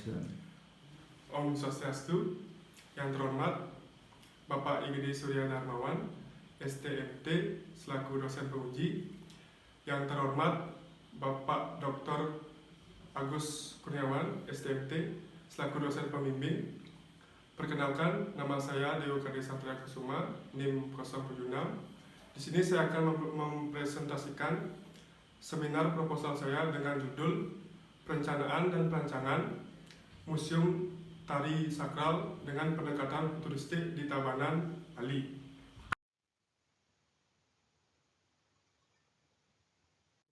Indonesia. Om Swastiastu. Yang terhormat Bapak Igede Surya Darmawan, STMT, selaku dosen penguji. Yang terhormat Bapak Dr. Agus Kurniawan, STMT, selaku dosen pembimbing. Perkenalkan, nama saya Dewo Kade Satria Kusuma, NIM 076. Di sini saya akan mempresentasikan seminar proposal saya dengan judul Perencanaan dan Perancangan Museum Tari Sakral dengan Pendekatan Futuristik di Tabanan, Bali.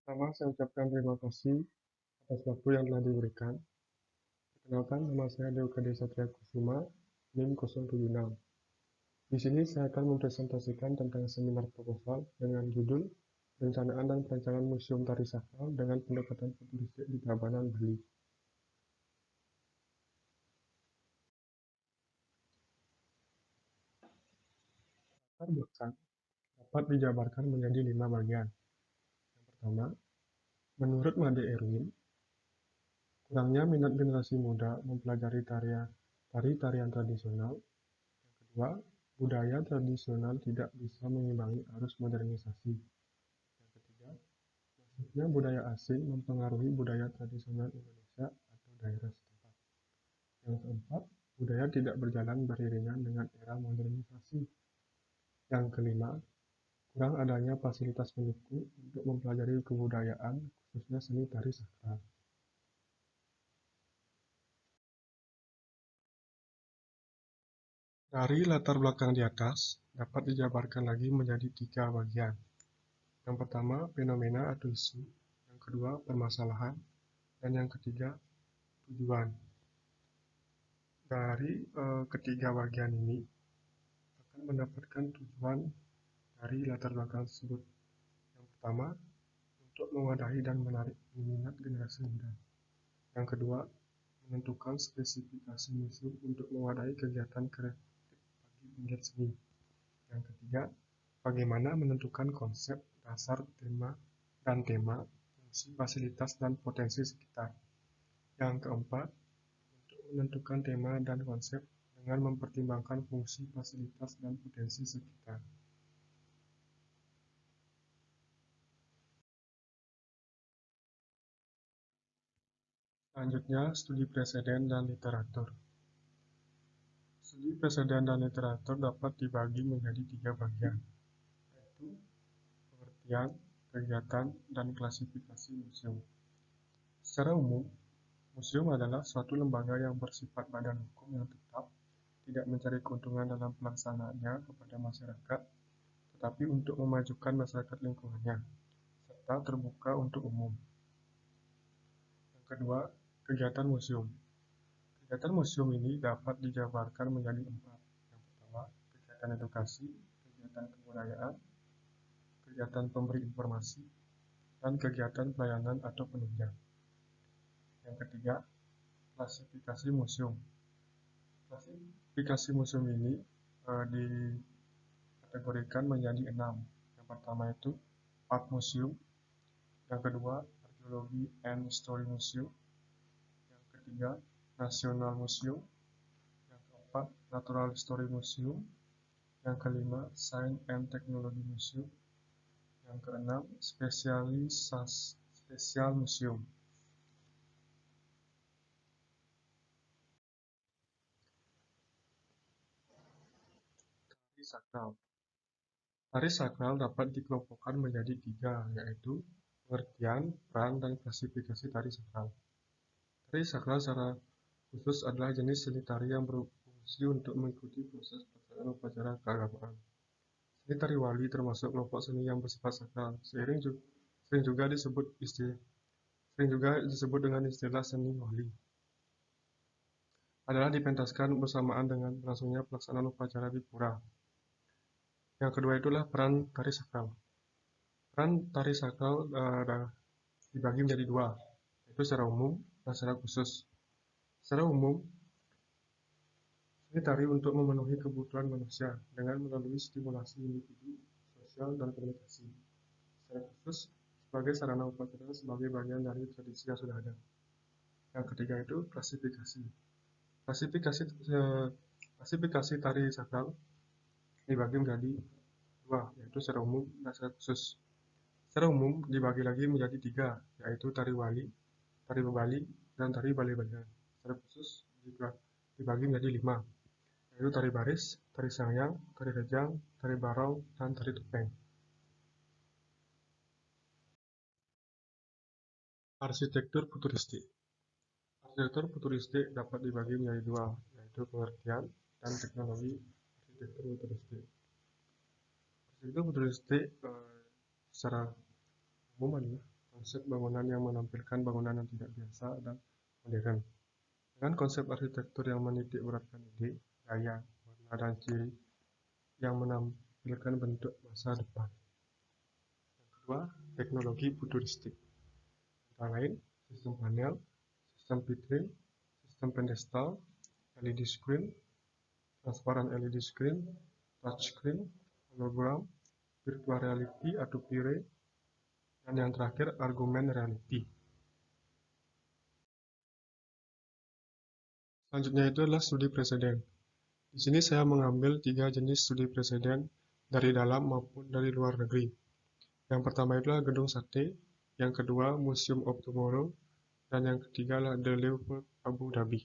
Pertama, saya ucapkan terima kasih atas waktu yang telah diberikan. Perkenalkan, nama saya Dewo Kade Satria Kusuma, NIM 076. Di sini saya akan mempresentasikan tentang seminar proposal dengan judul Perencanaan dan Perancangan Museum Tari Sakral dengan Pendekatan Futuristik di Tabanan, Bali. Latar belakang dapat dijabarkan menjadi 5 bagian. Yang pertama, menurut Made Erwin, kurangnya minat generasi muda mempelajari tari-tarian tradisional. Yang kedua, budaya tradisional tidak bisa mengimbangi arus modernisasi. Yang ketiga, masuknya budaya asing mempengaruhi budaya tradisional Indonesia atau daerah setempat. Yang keempat, budaya tidak berjalan beriringan dengan era modernisasi. Yang kelima, kurang adanya fasilitas pendukung untuk mempelajari kebudayaan, khususnya seni tari sakral. Dari latar belakang di atas, dapat dijabarkan lagi menjadi 3 bagian. Yang pertama, fenomena atau isu. Yang kedua, permasalahan. Dan yang ketiga, tujuan. Dari ketiga bagian ini, akan mendapatkan tujuan dari latar belakang tersebut. Yang pertama, untuk mewadahi dan menarik minat generasi muda. Yang kedua, menentukan spesifikasi museum untuk mewadahi kegiatan kreatif bagi penggiat seni. Yang ketiga, bagaimana menentukan konsep, dasar, tema, fungsi, fasilitas, dan potensi sekitar. Yang keempat, untuk menentukan tema dan konsep dengan mempertimbangkan fungsi, fasilitas, dan potensi sekitar. Selanjutnya, studi preseden dan literatur. Studi preseden dan literatur dapat dibagi menjadi 3 bagian, yaitu pengertian, kegiatan, dan klasifikasi museum. Secara umum, museum adalah suatu lembaga yang bersifat badan hukum yang tetap, tidak mencari keuntungan dalam pelaksanaannya kepada masyarakat, tetapi untuk memajukan masyarakat lingkungannya, serta terbuka untuk umum. Yang kedua, kegiatan museum. Kegiatan museum ini dapat dijabarkan menjadi 4. Yang pertama, kegiatan edukasi, kegiatan kebudayaan, kegiatan pemberi informasi, dan kegiatan pelayanan atau penunjang. Yang ketiga, klasifikasi museum. Klasifikasi museum ini dikategorikan menjadi 6. Yang pertama itu Art Museum, yang kedua Archaeology and History Museum, yang ketiga National Museum, yang keempat Natural History Museum, yang kelima Science and Technology Museum, yang keenam Special Museum. Tari sakral. Tari sakral dapat dikelompokkan menjadi 3, yaitu pengertian, peran, dan klasifikasi tari sakral. Tari sakral secara khusus adalah jenis seni tari yang berfungsi untuk mengikuti proses pelaksanaan upacara keagamaan. Seni tari wali termasuk kelompok seni yang bersifat sakral, sering juga disebut dengan istilah seni wali. Adalah dipentaskan bersamaan dengan berlangsungnya pelaksanaan upacara di pura. Yang kedua itulah peran tari sakral. Peran tari sakral dibagi menjadi 2, yaitu secara umum dan secara khusus. Secara umum, seni tari untuk memenuhi kebutuhan manusia dengan melalui stimulasi individu, sosial, dan komunikasi. Secara khusus, sebagai sarana upacara sebagai bagian dari tradisi yang sudah ada. Yang ketiga itu klasifikasi. Klasifikasi tari sakral dibagi menjadi dua, yaitu secara umum dan secara khusus. Secara umum dibagi lagi menjadi tiga, yaitu tari wali, tari bebali, dan tari bali-balian. Secara khusus juga dibagi menjadi lima, yaitu tari baris, tari sangyang, tari rejang, tari barong, dan tari topeng. Arsitektur futuristik. Arsitektur futuristik dapat dibagi menjadi dua, yaitu pengertian dan teknologi arsitektur futuristik. Arsitektur futuristik secara umum adalah konsep bangunan yang menampilkan bangunan yang tidak biasa dan modern. Dengan konsep arsitektur yang menitik beratkan ide, gaya, warna, dan ciri yang menampilkan bentuk masa depan. Yang kedua, teknologi futuristik. Antara lain, sistem panel, sistem vitrin, sistem pedestal, LED screen, transparan LED screen, touchscreen, hologram, virtual reality atau VR, dan yang terakhir augmented reality. Selanjutnya itu adalah studi preseden. Di sini saya mengambil 3 jenis studi preseden dari dalam maupun dari luar negeri. Yang pertama adalah Gedung Sate, yang kedua Museum of Tomorrow, dan yang ketiga adalah The Louvre Abu Dhabi.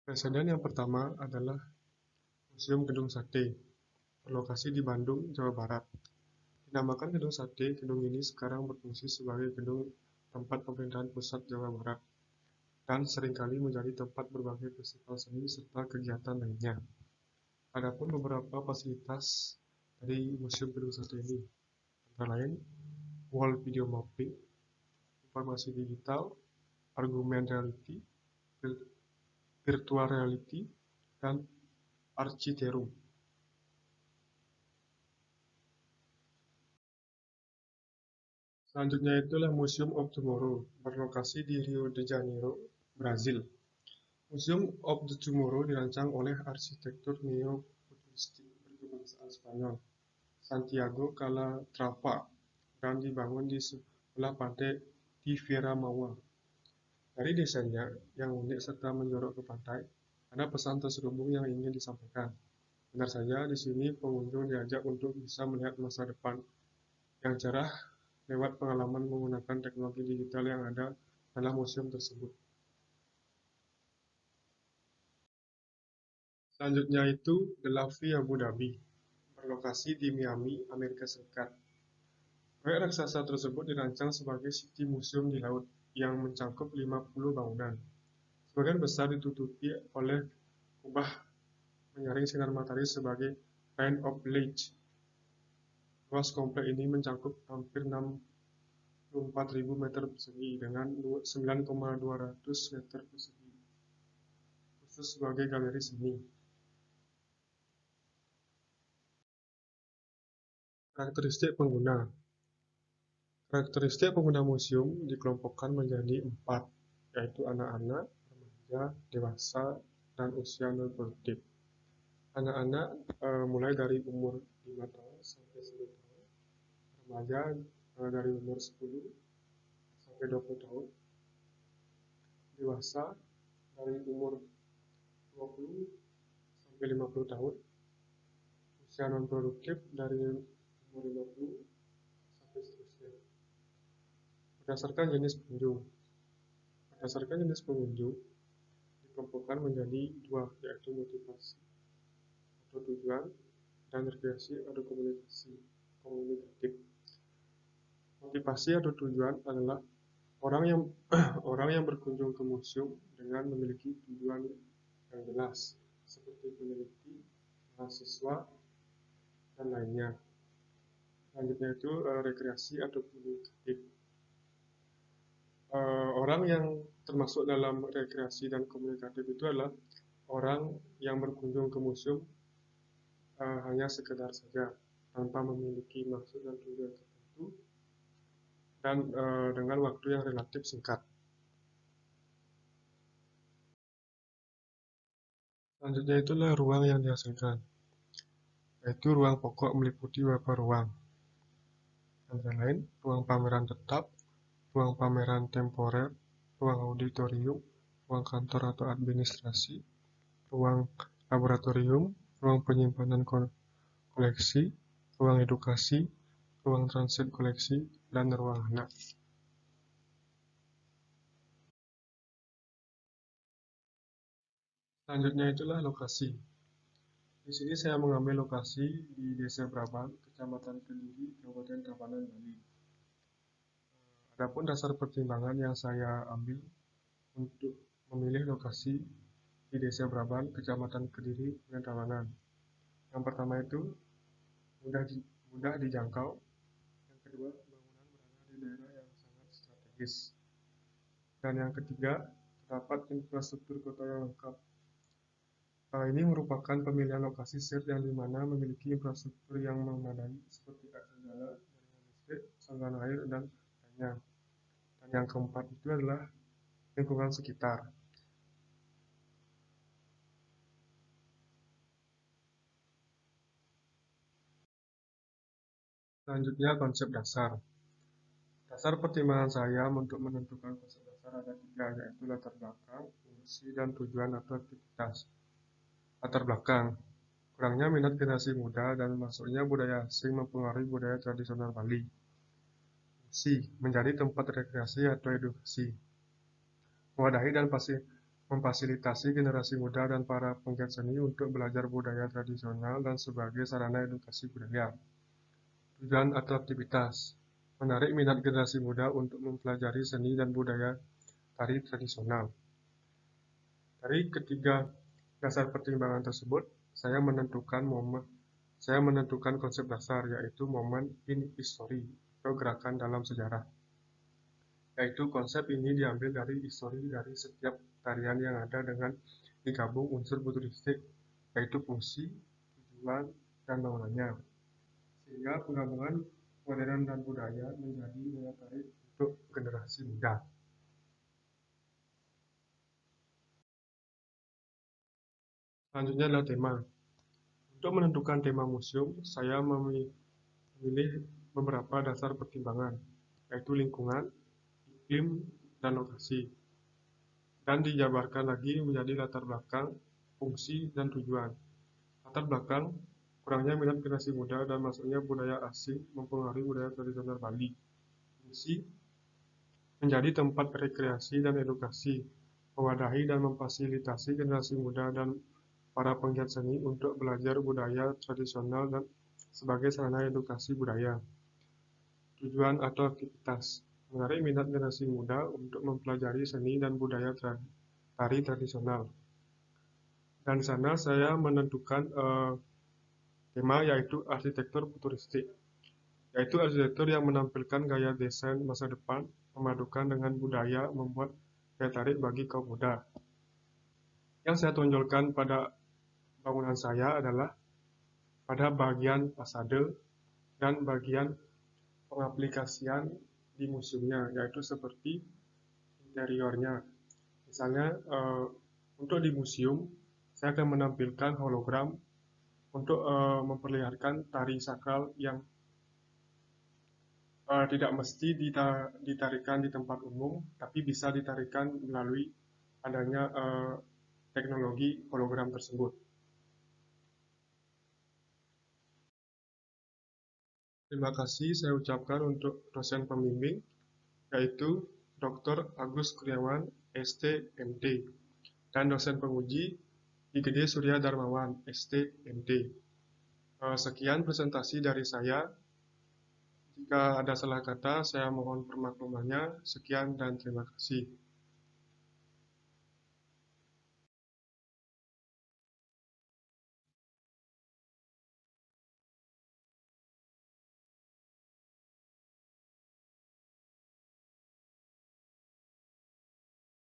Preseden yang pertama adalah Museum Gedung Sate, berlokasi di Bandung, Jawa Barat. Dinamakan Gedung Sate, gedung ini sekarang berfungsi sebagai gedung tempat pemerintahan pusat Jawa Barat dan seringkali menjadi tempat berbagai festival seni serta kegiatan lainnya. Adapun beberapa fasilitas dari Museum Gedung Sate ini, antara lain wall video mapping, informasi digital, augmented reality, virtual reality, dan architerum. Selanjutnya itulah Museum of Tomorrow, berlokasi di Rio de Janeiro, Brazil. Museum of the Tomorrow dirancang oleh arsitektur neo-futuristik berkebangsaan Spanyol, Santiago Calatrava, dan dibangun di sebelah pantai di Vera Maua. Dari desainnya yang unik serta menjorok ke pantai, ada pesan terselubung yang ingin disampaikan. Benar saja, di sini pengunjung diajak untuk bisa melihat masa depan yang cerah lewat pengalaman menggunakan teknologi digital yang ada dalam museum tersebut. Selanjutnya itu The Louvre Abu Dhabi, berlokasi di Miami, Amerika Serikat. Proyek raksasa tersebut dirancang sebagai city museum di laut yang mencakup 50 bangunan. Sebagian besar ditutupi oleh kubah menyaring sinar matahari sebagai Rain of Light. Luas komplek ini mencakup hampir 64.000 meter persegi dengan 9,200 meter persegi, khusus sebagai galeri seni. Karakteristik pengguna. Karakteristik pengguna museum dikelompokkan menjadi 4, yaitu anak-anak, remaja, dewasa, dan usia non-produktif. Anak-anak mulai dari umur 5 tahun sampai 10 tahun, remaja dari umur 10 sampai 20 tahun, dewasa dari umur 20 sampai 50 tahun, usia non-produktif dari umur 50 sampai seterusnya. Berdasarkan jenis pengunjung dikelompokkan menjadi 2, yaitu motivasi atau tujuan dan rekreasi atau komunikatif. Motivasi atau tujuan adalah orang yang berkunjung ke museum dengan memiliki tujuan yang jelas, seperti peneliti, mahasiswa, dan lainnya. Selanjutnya itu rekreasi atau komunikatif. Orang yang termasuk dalam rekreasi dan komunikatif itu adalah orang yang berkunjung ke museum hanya sekedar saja, tanpa memiliki maksud dan tujuan tertentu, dan dengan waktu yang relatif singkat. Selanjutnya itulah ruang yang dihasilkan, yaitu ruang pokok meliputi beberapa ruang. antara lain ruang pameran tetap, ruang pameran temporer, ruang auditorium, ruang kantor atau administrasi, ruang laboratorium, ruang penyimpanan koleksi, ruang edukasi, ruang transit koleksi, dan ruang anak. Selanjutnya itulah lokasi. Di sini saya mengambil lokasi di Desa Brabang, Kecamatan Kediri, Kabupaten Tabanan, Bali. Adapun dasar pertimbangan yang saya ambil untuk memilih lokasi di Desa Brabang, Kecamatan Kediri, dan Tabanan. Yang pertama itu mudah dijangkau. Yang kedua, bangunan berada di daerah yang sangat strategis. Dan yang ketiga, terdapat infrastruktur kota yang lengkap. Ini merupakan pemilihan lokasi set yang dimana memiliki infrastruktur yang memadai seperti akses jalan, jaringan listrik, saluran air, dan lainnya. Dan yang keempat itu adalah lingkungan sekitar. Selanjutnya konsep dasar. Dasar pertimbangan saya untuk menentukan konsep dasar ada tiga, yaitu latar belakang, fungsi, dan tujuan atau aktivitas. Latar belakang, kurangnya minat generasi muda dan masuknya budaya asing mempengaruhi budaya tradisional Bali. Fungsi, menjadi tempat rekreasi atau edukasi. Mewadahi dan memfasilitasi generasi muda dan para penggiat seni untuk belajar budaya tradisional dan sebagai sarana edukasi budaya. Tujuan atau aktivitas, menarik minat generasi muda untuk mempelajari seni dan budaya tari tradisional. Dari ketiga dasar pertimbangan tersebut, saya menentukan konsep dasar, yaitu moment in history atau gerakan dalam sejarah. Yaitu konsep ini diambil dari histori dari setiap tarian yang ada dengan digabung unsur futuristik, yaitu fungsi, tujuan, dan bangunannya. Sehingga penggabungan modern dan budaya menjadi daya tarik untuk generasi muda. Selanjutnya adalah tema. Untuk menentukan tema museum, saya memilih beberapa dasar pertimbangan, yaitu lingkungan, iklim, dan lokasi. Dan dijabarkan lagi menjadi latar belakang, fungsi, dan tujuan. Latar belakang, kurangnya minat generasi muda dan masuknya budaya asing mempengaruhi budaya tradisional Bali. Fungsi, menjadi tempat rekreasi dan edukasi, mewadahi dan memfasilitasi generasi muda dan para penggiat seni untuk belajar budaya tradisional dan sebagai sarana edukasi budaya. Tujuan atau aktivitas, menarik minat generasi muda untuk mempelajari seni dan budaya tari tradisional. Dan di sana saya menentukan tema yaitu arsitektur futuristik, yaitu arsitektur yang menampilkan gaya desain masa depan, memadukan dengan budaya, membuat daya tarik bagi kaum muda. Yang saya tonjolkan pada bangunan saya adalah pada bagian fasade dan bagian pengaplikasian di museumnya, yaitu seperti interiornya. Misalnya untuk di museum, saya akan menampilkan hologram untuk memperlihatkan tari sakral yang tidak mesti ditarikan di tempat umum, tapi bisa ditarikan melalui adanya teknologi hologram tersebut. Terima kasih saya ucapkan untuk dosen pembimbing, yaitu Dr. Agus Kurniawan, ST, MT, dan dosen penguji Igede Surya Darmawan, ST, MT. Sekian presentasi dari saya. Jika ada salah kata, saya mohon permaklumannya. Sekian dan terima kasih.